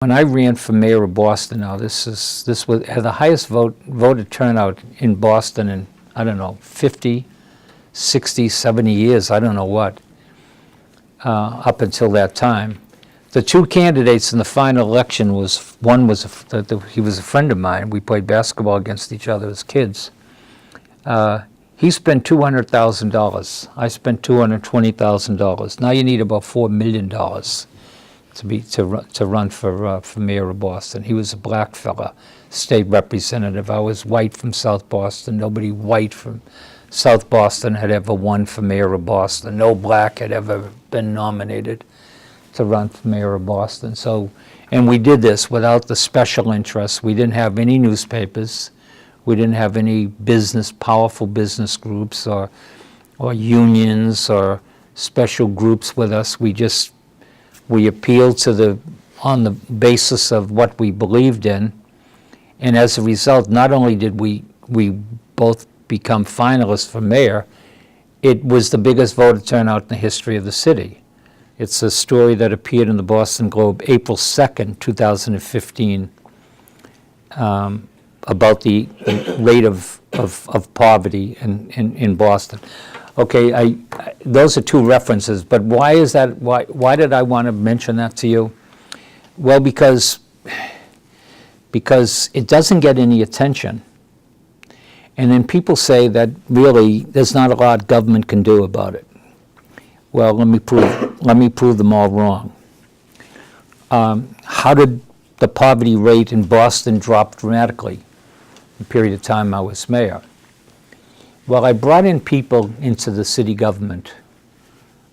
When I ran for mayor of Boston, now this had the highest voter turnout in Boston in, I don't know, 50, 60, 70 years, I don't know what, up until that time. The two candidates in the final election one was he was a friend of mine. We played basketball against each other as kids. He spent $200,000. I spent $220,000. Now you need about $4 million to run for mayor of Boston. He was a black fella, state representative. I was white from South Boston. Nobody white from South Boston had ever won for mayor of Boston. No black had ever been nominated to run for mayor of Boston. So, and we did this without the special interests. We didn't have any newspapers. We didn't have any powerful business groups or unions or special groups with us. We appealed on the basis of what we believed in, and as a result, not only did we both become finalists for mayor, it was the biggest voter turnout in the history of the city. It's a story that appeared in the Boston Globe April 2nd, 2015, about the rate of poverty in Boston. Okay, those are two references, but why is that? Why did I want to mention that to you? Well, because it doesn't get any attention. And then people say that really there's not a lot government can do about it. Well, let me prove them all wrong. How did the poverty rate in Boston drop dramatically in the period of time I was mayor? Well, I brought in people into the city government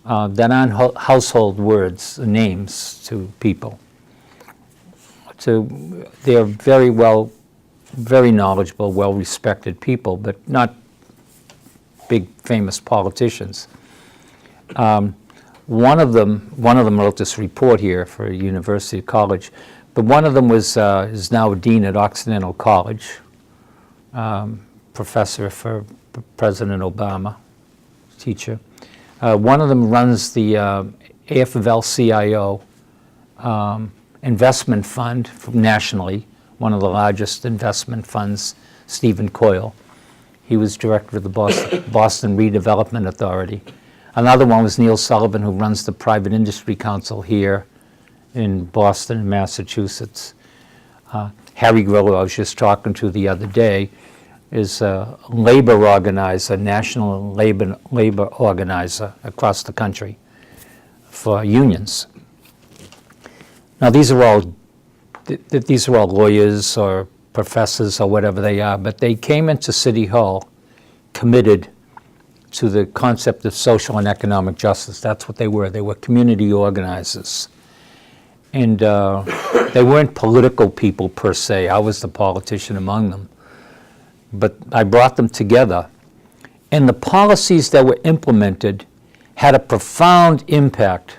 that aren't household words, names to people. They're very knowledgeable, well-respected people, but not big, famous politicians. One of them wrote this report here for University College, but one of them is now a dean at Occidental College, professor for President Obama, teacher. One of them runs the AFL-CIO investment fund nationally, one of the largest investment funds, Stephen Coyle. He was director of the Boston Redevelopment Authority. Another one was Neil Sullivan, who runs the Private Industry Council here in Boston, Massachusetts. Harry Grillo, I was just talking to the other day, is a labor organizer, national labor organizer across the country for unions. Now these are all lawyers or professors or whatever they are, but they came into City Hall committed to the concept of social and economic justice. That's what they were. They were community organizers. And they weren't political people per se. I was the politician among them. But I brought them together. And the policies that were implemented had a profound impact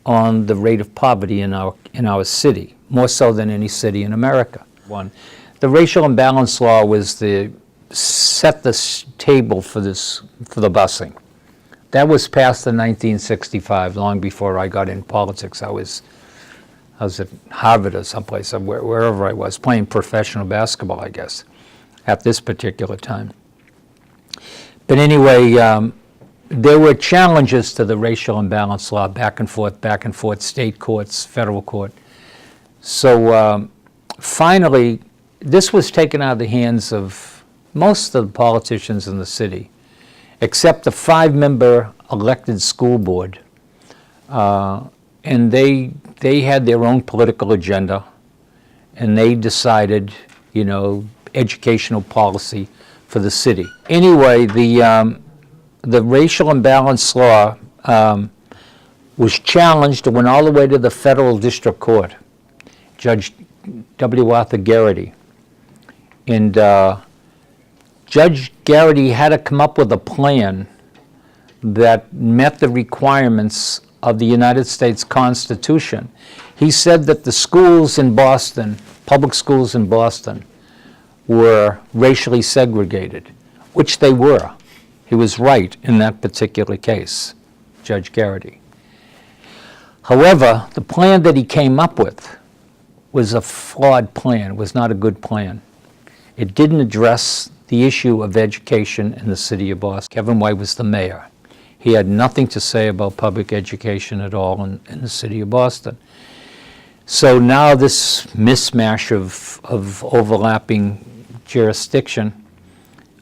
on the rate of poverty in our city, more so than any city in America. One, the racial imbalance law was set the table for the busing. That was passed in 1965, long before I got in politics. I was at Harvard or someplace, wherever I was, playing professional basketball, I guess, at this particular time. But anyway, there were challenges to the racial imbalance law, back and forth, state courts, federal court. So finally, this was taken out of the hands of most of the politicians in the city, except the 5-member elected school board. And they had their own political agenda, and they decided, educational policy for the city. Anyway, the racial imbalance law was challenged and went all the way to the federal district court, Judge W. Arthur Garrity. And Judge Garrity had to come up with a plan that met the requirements of the United States Constitution. He said that the schools in Boston, public schools in Boston, were racially segregated, which they were. He was right in that particular case, Judge Garrity. However, the plan that he came up with was a flawed plan, was not a good plan. It didn't address the issue of education in the city of Boston. Kevin White was the mayor. He had nothing to say about public education at all in the city of Boston. So now this mismatch of overlapping jurisdiction,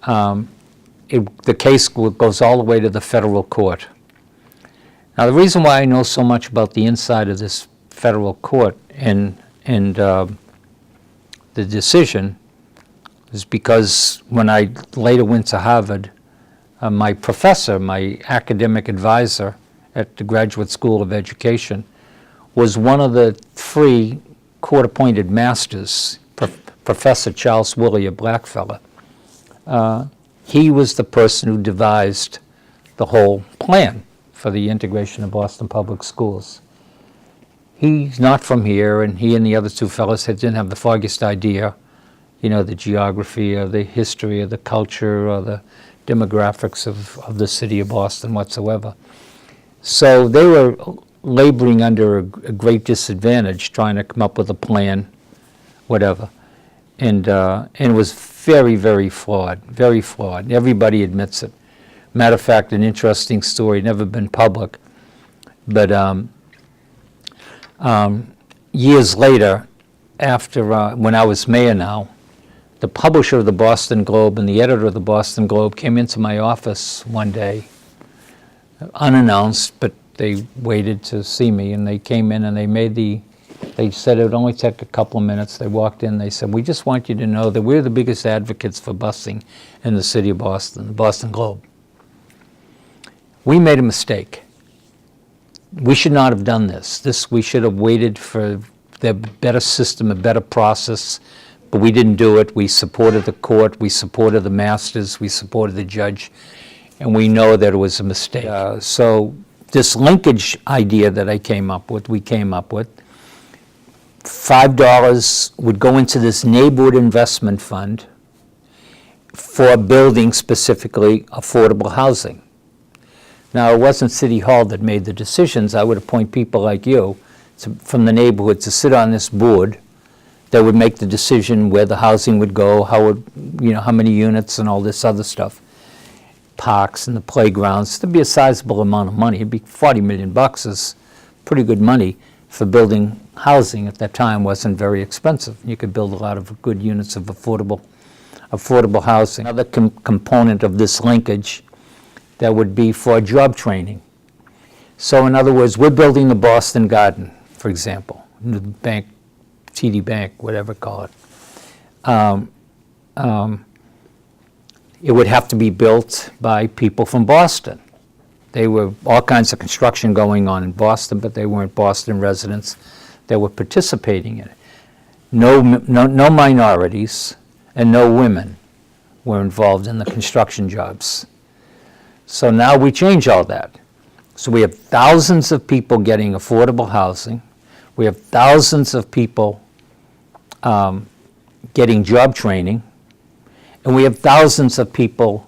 the case goes all the way to the federal court. Now the reason why I know so much about the inside of this federal court and the decision is because when I later went to Harvard, my professor, my academic advisor at the Graduate School of Education, was one of the 3 court-appointed masters, Professor Charles Woolley, a black fella. He was the person who devised the whole plan for the integration of Boston Public Schools. He's not from here, and he and the other 2 fellows didn't have the foggiest idea, the geography or the history or the culture or the demographics of the city of Boston whatsoever. So they were laboring under a great disadvantage trying to come up with a plan, whatever. And it was very, very flawed, very flawed. Everybody admits it. Matter of fact, an interesting story, never been public, but years later, after when I was mayor now, the publisher of the Boston Globe and the editor of the Boston Globe came into my office one day, unannounced, but they waited to see me, and they came in and they said it would only take a couple of minutes. They walked in, they said, "We just want you to know that we're the biggest advocates for busing in the city of Boston, the Boston Globe. We made a mistake. We should not have done this. We should have waited for the better system, a better process, but we didn't do it. We supported the court, we supported the masters, we supported the judge, and we know that it was a mistake." So this linkage idea that we came up with, $5 would go into this neighborhood investment fund for building specifically affordable housing. Now, it wasn't City Hall that made the decisions. I would appoint people like you from the neighborhood to sit on this board that would make the decision where the housing would go, how many units and all this other stuff, parks and the playgrounds. There'd be a sizable amount of money. It'd be $40 million is pretty good money for building housing at that time. Wasn't very expensive. You could build a lot of good units of affordable housing. Another component of this linkage that would be for job training. So in other words, we're building the Boston Garden, for example, the bank, TD Bank, whatever call it. It would have to be built by people from Boston. There were all kinds of construction going on in Boston, but they weren't Boston residents that were participating in it. No minorities and no women were involved in the construction jobs. So now we change all that. So we have thousands of people getting affordable housing. We have thousands of people getting job training. And we have thousands of people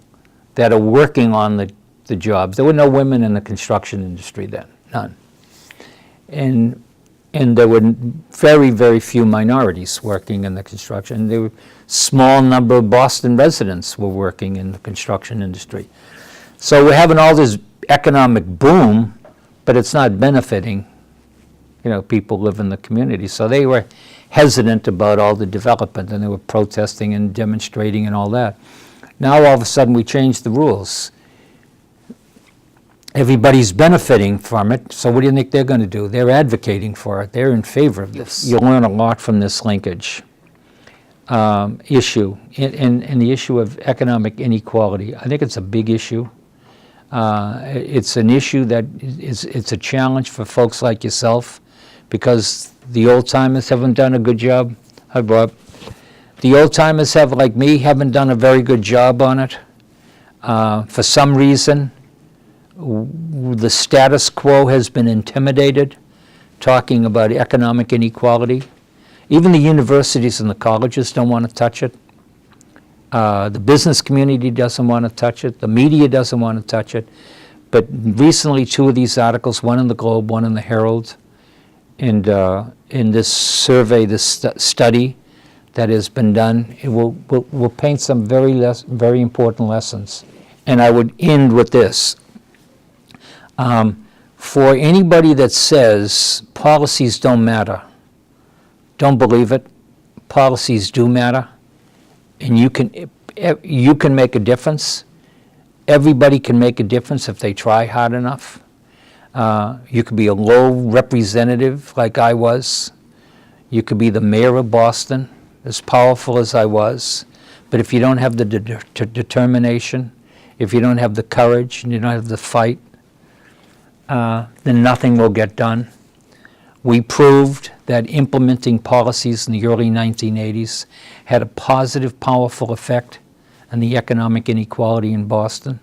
that are working on the jobs. There were no women in the construction industry then, none. And there were very, very few minorities working in the construction. There were a small number of Boston residents were working in the construction industry. So we're having all this economic boom, but it's not benefiting, people who live in the community. So they were hesitant about all the development, and they were protesting and demonstrating and all that. Now all of a sudden we changed the rules. Everybody's benefiting from it, so what do you think they're going to do? They're advocating for it. They're in favor of this. You'll learn a lot from this linkage issue. And the issue of economic inequality, I think it's a big issue. It's an issue that it's a challenge for folks like yourself, because the old-timers haven't done a good job. Hi, Bob. The old-timers like me, haven't done a very good job on it. For some reason, the status quo has been intimidated, talking about economic inequality. Even the universities and the colleges don't want to touch it. The business community doesn't want to touch it. The media doesn't want to touch it. But recently, 2 of these articles, one in the Globe, one in the Herald, And in this survey, this study that has been done, it will paint some very important lessons. And I would end with this. For anybody that says policies don't matter, don't believe it. Policies do matter, and you can make a difference. Everybody can make a difference if they try hard enough. You could be a low representative like I was. You could be the mayor of Boston, as powerful as I was. But if you don't have the determination, if you don't have the courage, and you don't have the fight, then nothing will get done. We proved that implementing policies in the early 1980s had a positive, powerful effect on the economic inequality in Boston.